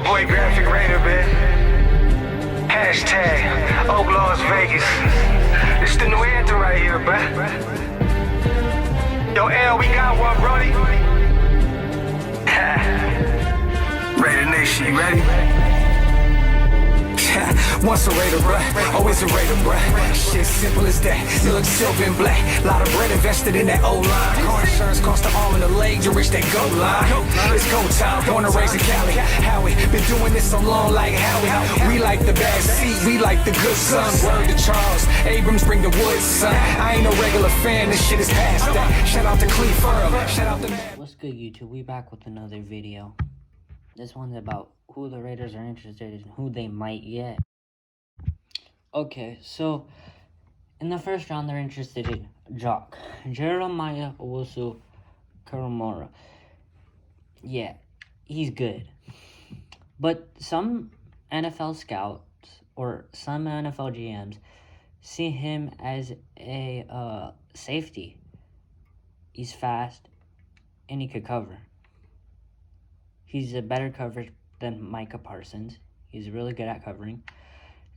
boy Graphic Raider, man. Hashtag Oak Las Vegas. It's the new anthem right here, bruh. Yo, L, we got one, brody. Raider Nation, you ready? Once a Raider, bruh, always a Raider, bruh. Shit simple as that. You look silver and black. Lot of bread invested in that O-line. Car insurance cost the arm and the leg to reach that goal line. It's go time, born and raised in Cali. Howie, been doing this so long like Howie. We like the bad seat, we like the good son. Word to Charles, Abrams bring the wood, son. I ain't no regular fan, this shit is past that. Shout out to Cleve Earl, shout out to man. What's good, YouTube? We back with another video. This one's about who the Raiders are interested in, who they might get. Okay, so in the first round, they're interested in Jock, Jeremiah Owusu Koromora. Yeah, he's good. But some NFL scouts or some NFL GMs see him as a safety. He's fast and he could cover. He's a better cover than Micah Parsons. He's really good at covering.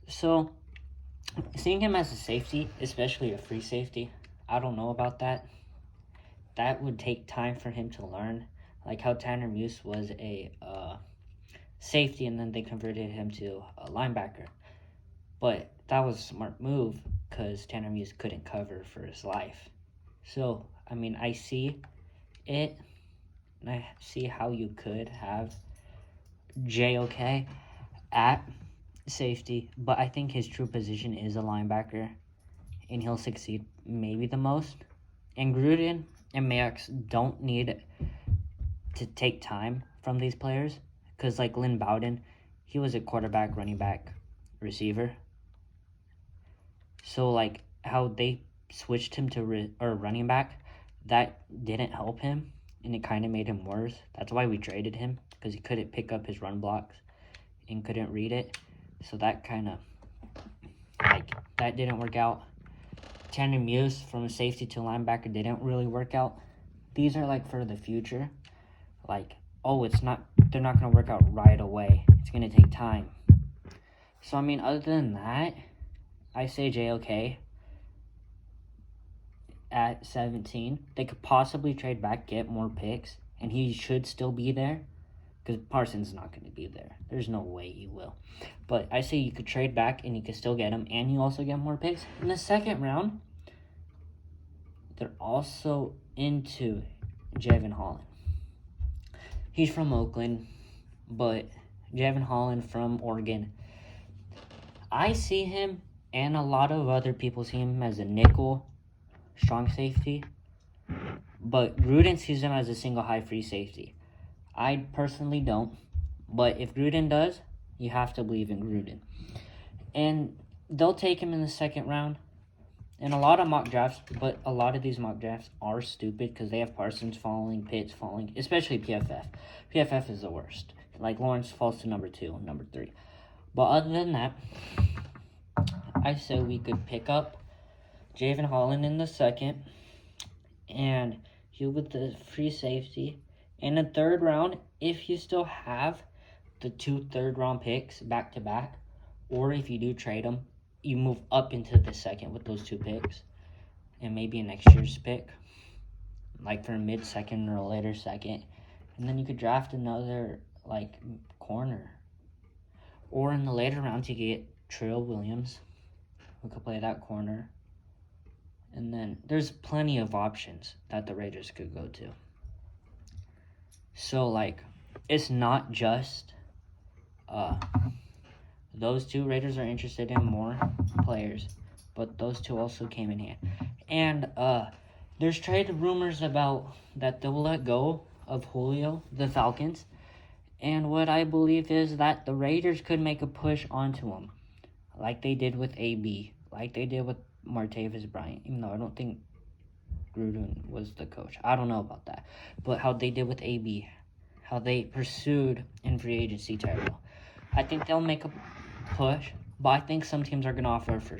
So, seeing him as a safety, especially a free safety, I don't know about that. That would take time for him to learn. Like how Tanner Muse was a safety and then they converted him to a linebacker. But that was a smart move because Tanner Muse couldn't cover for his life. So, I mean, I see it. And I see how you could have JOK at safety, but I think his true position is a linebacker, and he'll succeed maybe the most. And Gruden and Max don't need to take time from these players, because like Lynn Bowden, he was a quarterback, running back, receiver. So like how they switched him to running back, that didn't help him. And it kind of made him worse. That's why we traded him, because he couldn't pick up his run blocks and couldn't read it. So that kind of, that didn't work out. Tanner Muse from a safety to linebacker didn't really work out. These are like for the future. Like, oh, they're not going to work out right away. It's going to take time. So, I mean, other than that, I say JOK. At 17, they could possibly trade back, get more picks, and he should still be there, because Parsons not going to be there. There's no way he will. But I say you could trade back, and you could still get him, and you also get more picks. In the second round, they're also into Jevon Holland. He's from Oakland, but Jevon Holland from Oregon. I see him, and a lot of other people see him as a nickel, strong safety, but Gruden sees him as a single high free safety. I personally don't, but if Gruden does, you have to believe in Gruden. And they'll take him in the second round in a lot of mock drafts, but a lot of these mock drafts are stupid because they have Parsons falling, Pitts falling, especially PFF. PFF is the worst. Like Lawrence falls to number 2, number 3. But other than that, I say we could pick up Jevon Holland in the second, and you with the free safety. In the third round, if you still have the 2 third-round picks back-to-back, or if you do trade them, you move up into the second with those 2 picks, and maybe a next year's pick, like for a mid-second or a later second, and then you could draft another, like, corner. Or in the later rounds, you get Trill Williams, who could play that corner. And then there's plenty of options that the Raiders could go to. So, like, it's not just those 2. Raiders are interested in more players, but those 2 also came in hand. And there's trade rumors about that they'll let go of Julio, the Falcons. And what I believe is that the Raiders could make a push onto him, like they did with AB, like they did with Martavis Bryant, even though I don't think Gruden was the coach. I don't know about that. But how they did with AB, how they pursued in free agency Tyrell. I think they'll make a push, but I think some teams are going to offer for